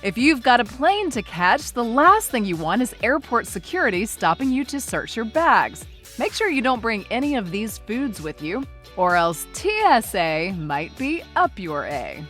If you've got a plane to catch, the last thing you want is airport security stopping you to search your bags. Make sure you don't bring any of these foods with you, or else TSA might be up your A.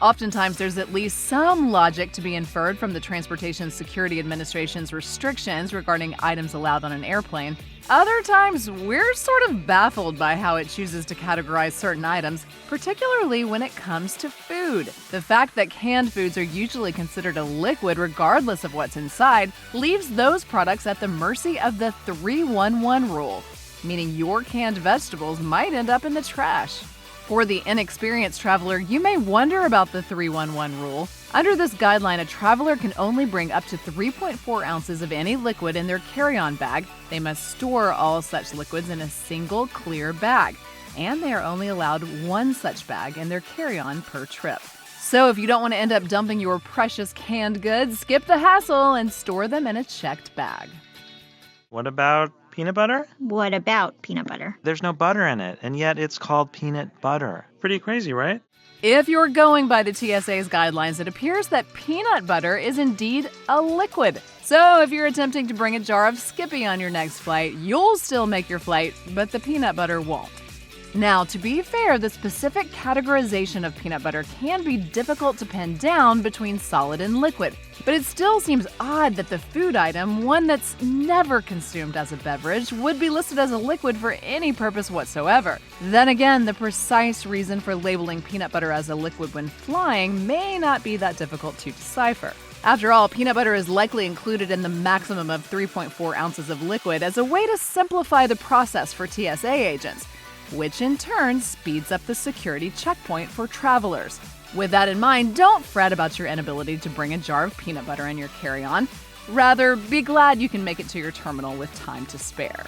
Oftentimes, there's at least some logic to be inferred from the Transportation Security Administration's restrictions regarding items allowed on an airplane. Other times, we're sort of baffled by how it chooses to categorize certain items, particularly when it comes to food. The fact that canned foods are usually considered a liquid regardless of what's inside leaves those products at the mercy of the 3-1-1 rule, meaning your canned vegetables might end up in the trash. For the inexperienced traveler, you may wonder about the 3-1-1 rule. Under this guideline, a traveler can only bring up to 3.4 ounces of any liquid in their carry-on bag. They must store all such liquids in a single clear bag, and they are only allowed one such bag in their carry-on per trip. So if you don't want to end up dumping your precious canned goods, skip the hassle and store them in a checked bag. What about peanut butter? What about peanut butter? There's no butter in it, and yet it's called peanut butter. Pretty crazy, right? If you're going by the TSA's guidelines, it appears that peanut butter is indeed a liquid. So if you're attempting to bring a jar of Skippy on your next flight, you'll still make your flight, but the peanut butter won't. Now, to be fair, the specific categorization of peanut butter can be difficult to pin down between solid and liquid, but it still seems odd that the food item, one that's never consumed as a beverage, would be listed as a liquid for any purpose whatsoever. Then again, the precise reason for labeling peanut butter as a liquid when flying may not be that difficult to decipher. After all, peanut butter is likely included in the maximum of 3.4 ounces of liquid as a way to simplify the process for TSA agents, which in turn speeds up the security checkpoint for travelers. With that in mind, don't fret about your inability to bring a jar of peanut butter in your carry-on. Rather, be glad you can make it to your terminal with time to spare.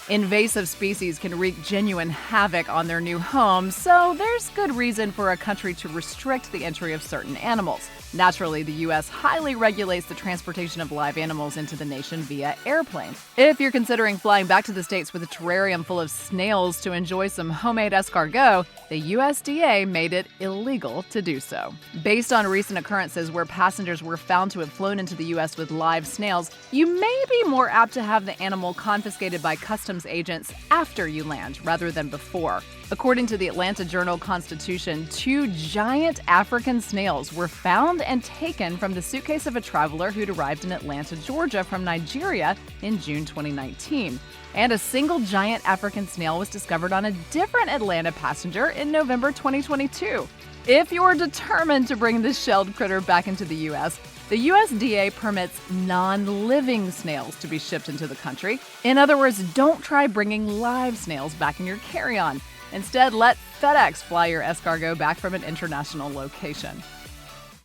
Invasive species can wreak genuine havoc on their new homes, so there's good reason for a country to restrict the entry of certain animals. Naturally, the U.S. highly regulates the transportation of live animals into the nation via airplane. If you're considering flying back to the States with a terrarium full of snails to enjoy some homemade escargot, the USDA made it illegal to do so. Based on recent occurrences where passengers were found to have flown into the U.S. with live snails, you may be more apt to have the animal confiscated by customs agents after you land rather than before. According to the Atlanta Journal-Constitution, 2 giant African snails were found and taken from the suitcase of a traveler who'd arrived in Atlanta, Georgia from Nigeria in June 2019. And a single giant African snail was discovered on a different Atlanta passenger in November 2022. If you're determined to bring this shelled critter back into the U.S., the USDA permits non-living snails to be shipped into the country. In other words, don't try bringing live snails back in your carry-on. Instead, let FedEx fly your escargot back from an international location.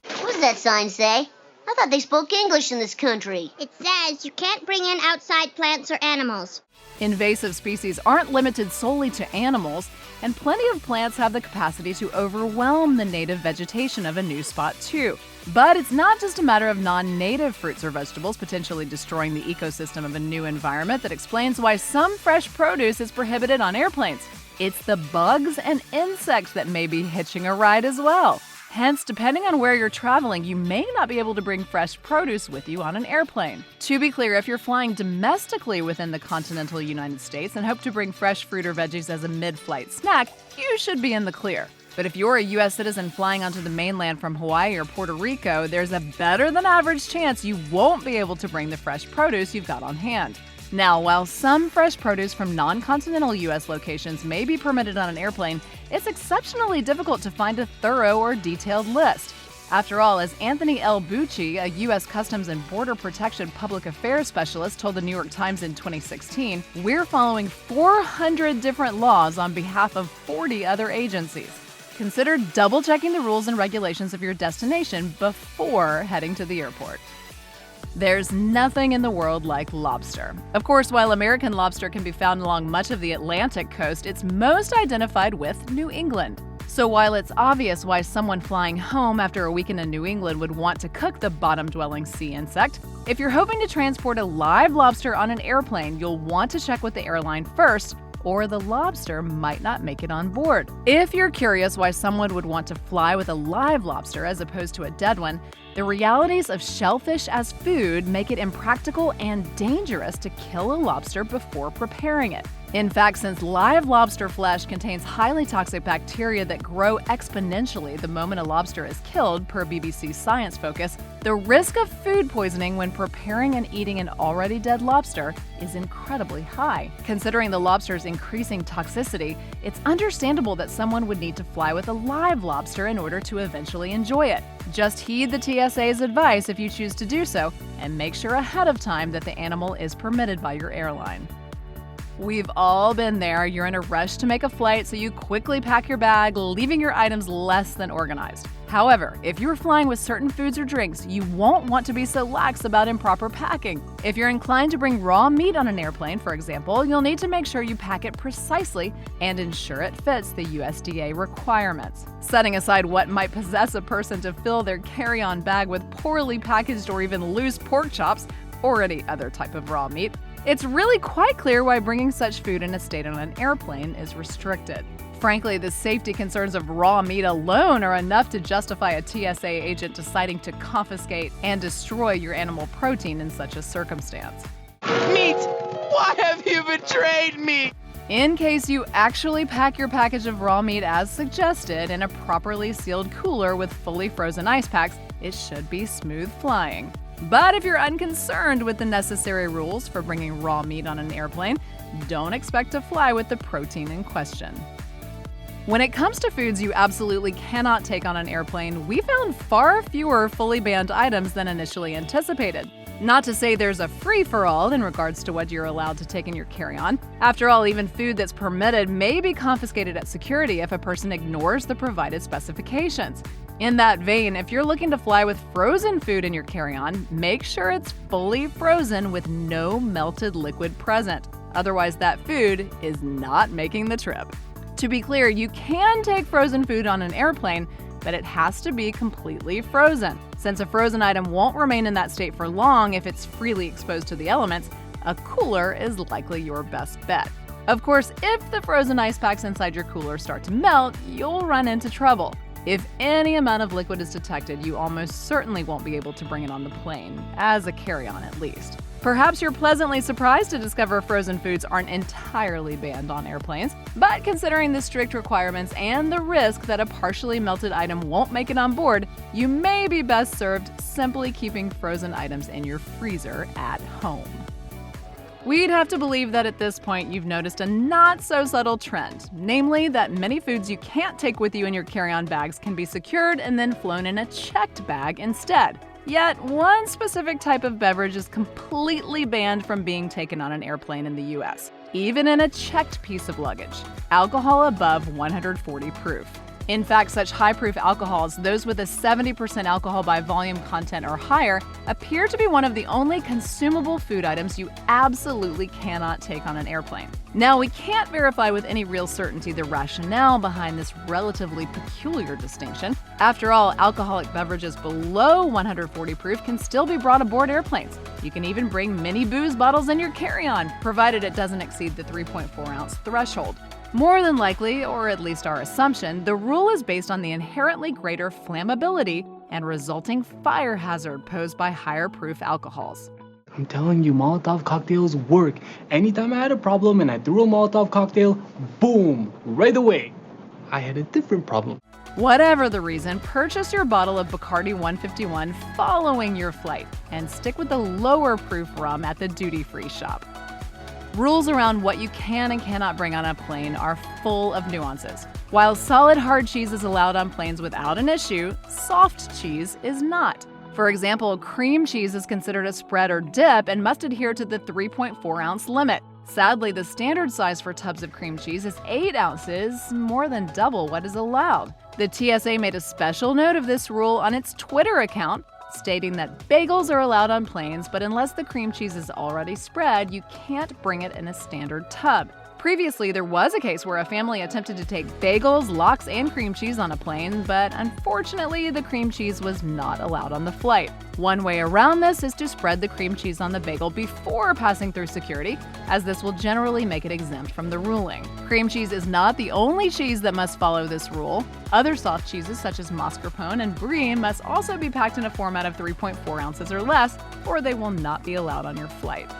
What does that sign say? I thought they spoke English in this country. It says you can't bring in outside plants or animals. Invasive species aren't limited solely to animals, and plenty of plants have the capacity to overwhelm the native vegetation of a new spot too. But it's not just a matter of non-native fruits or vegetables potentially destroying the ecosystem of a new environment that explains why some fresh produce is prohibited on airplanes. It's the bugs and insects that may be hitching a ride as well. Hence, depending on where you're traveling, you may not be able to bring fresh produce with you on an airplane. To be clear, if you're flying domestically within the continental United States and hope to bring fresh fruit or veggies as a mid-flight snack, you should be in the clear. But if you're a U.S. citizen flying onto the mainland from Hawaii or Puerto Rico, there's a better-than-average chance you won't be able to bring the fresh produce you've got on hand. Now, while some fresh produce from non-continental U.S. locations may be permitted on an airplane, it's exceptionally difficult to find a thorough or detailed list. After all, as Anthony L. Bucci, a U.S. Customs and Border Protection public affairs specialist, told the New York Times in 2016, we're following 400 different laws on behalf of 40 other agencies. Consider double-checking the rules and regulations of your destination before heading to the airport. There's nothing in the world like lobster. Of course, while American lobster can be found along much of the Atlantic coast, it's most identified with New England. So while it's obvious why someone flying home after a weekend in New England would want to cook the bottom-dwelling sea insect, if you're hoping to transport a live lobster on an airplane, you'll want to check with the airline first, or the lobster might not make it on board. If you're curious why someone would want to fly with a live lobster as opposed to a dead one, the realities of shellfish as food make it impractical and dangerous to kill a lobster before preparing it. In fact, since live lobster flesh contains highly toxic bacteria that grow exponentially the moment a lobster is killed, per BBC Science Focus, the risk of food poisoning when preparing and eating an already dead lobster is incredibly high. Considering the lobster's increasing toxicity, it's understandable that someone would need to fly with a live lobster in order to eventually enjoy it. Just heed the TSA's advice if you choose to do so, and make sure ahead of time that the animal is permitted by your airline. We've all been there. You're in a rush to make a flight, so you quickly pack your bag, leaving your items less than organized. However, if you're flying with certain foods or drinks, you won't want to be so lax about improper packing. If you're inclined to bring raw meat on an airplane, for example, you'll need to make sure you pack it precisely and ensure it fits the USDA requirements. Setting aside what might possess a person to fill their carry-on bag with poorly packaged or even loose pork chops, or any other type of raw meat, it's really quite clear why bringing such food in a state on an airplane is restricted. Frankly, the safety concerns of raw meat alone are enough to justify a TSA agent deciding to confiscate and destroy your animal protein in such a circumstance. Meat! Why have you betrayed me? In case you actually pack your package of raw meat as suggested in a properly sealed cooler with fully frozen ice packs, it should be smooth flying. But if you're unconcerned with the necessary rules for bringing raw meat on an airplane, don't expect to fly with the protein in question. When it comes to foods you absolutely cannot take on an airplane, we found far fewer fully banned items than initially anticipated. Not to say there's a free-for-all in regards to what you're allowed to take in your carry-on. After all, even food that's permitted may be confiscated at security if a person ignores the provided specifications. In that vein, if you're looking to fly with frozen food in your carry-on, make sure it's fully frozen with no melted liquid present. Otherwise, that food is not making the trip. To be clear, you can take frozen food on an airplane, but it has to be completely frozen. Since a frozen item won't remain in that state for long if it's freely exposed to the elements, a cooler is likely your best bet. Of course, if the frozen ice packs inside your cooler start to melt, you'll run into trouble. If any amount of liquid is detected, you almost certainly won't be able to bring it on the plane, as a carry-on at least. Perhaps you're pleasantly surprised to discover frozen foods aren't entirely banned on airplanes, but considering the strict requirements and the risk that a partially melted item won't make it on board, you may be best served simply keeping frozen items in your freezer at home. We'd have to believe that at this point you've noticed a not-so-subtle trend, namely that many foods you can't take with you in your carry-on bags can be secured and then flown in a checked bag instead. Yet, one specific type of beverage is completely banned from being taken on an airplane in the US, even in a checked piece of luggage: alcohol above 140 proof. In fact, such high-proof alcohols, those with a 70% alcohol by volume content or higher, appear to be one of the only consumable food items you absolutely cannot take on an airplane. Now, we can't verify with any real certainty the rationale behind this relatively peculiar distinction. After all, alcoholic beverages below 140 proof can still be brought aboard airplanes. You can even bring mini booze bottles in your carry-on, provided it doesn't exceed the 3.4-ounce threshold. More than likely, or at least our assumption, the rule is based on the inherently greater flammability and resulting fire hazard posed by higher proof alcohols. I'm telling you, Molotov cocktails work. Anytime I had a problem and I threw a Molotov cocktail, boom, right away. I had a different problem. Whatever the reason, purchase your bottle of Bacardi 151 following your flight and stick with the lower proof rum at the duty-free shop. Rules around what you can and cannot bring on a plane are full of nuances. While solid hard cheese is allowed on planes without an issue, soft cheese is not. For example, cream cheese is considered a spread or dip and must adhere to the 3.4-ounce limit. Sadly, the standard size for tubs of cream cheese is 8 ounces, more than double what is allowed. The TSA made a special note of this rule on its Twitter account, stating that bagels are allowed on planes, but unless the cream cheese is already spread, you can't bring it in a standard tub. Previously, there was a case where a family attempted to take bagels, lox, and cream cheese on a plane, but unfortunately, the cream cheese was not allowed on the flight. One way around this is to spread the cream cheese on the bagel before passing through security, as this will generally make it exempt from the ruling. Cream cheese is not the only cheese that must follow this rule. Other soft cheeses such as mascarpone and brie must also be packed in a format of 3.4 ounces or less, or they will not be allowed on your flight.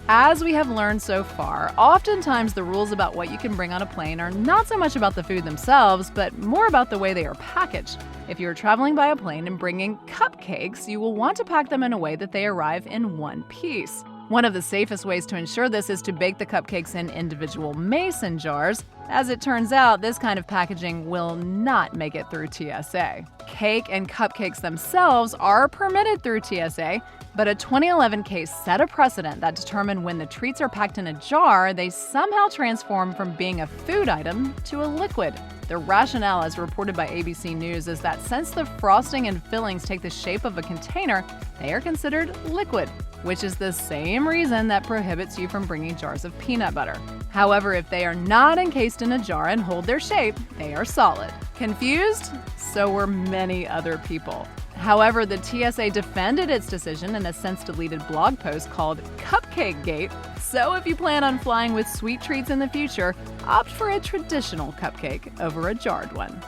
As we have learned so far, oftentimes the rules about what you can bring on a plane are not so much about the food themselves, but more about the way they are packaged. If you're traveling by a plane and bringing cupcakes, you will want to pack them in a way that they arrive in one piece. One of the safest ways to ensure this is to bake the cupcakes in individual mason jars. As it turns out, this kind of packaging will not make it through TSA. Cake and cupcakes themselves are permitted through TSA, but a 2011 case set a precedent that determined when the treats are packed in a jar, they somehow transform from being a food item to a liquid. The rationale, as reported by ABC News, is that since the frosting and fillings take the shape of a container, they are considered liquid, which is the same reason that prohibits you from bringing jars of peanut butter. However, if they are not encased in a jar and hold their shape, they are solid. Confused? So were many other people. However, the TSA defended its decision in a since-deleted blog post called Cupcake Gate. So if you plan on flying with sweet treats in the future, opt for a traditional cupcake over a jarred one.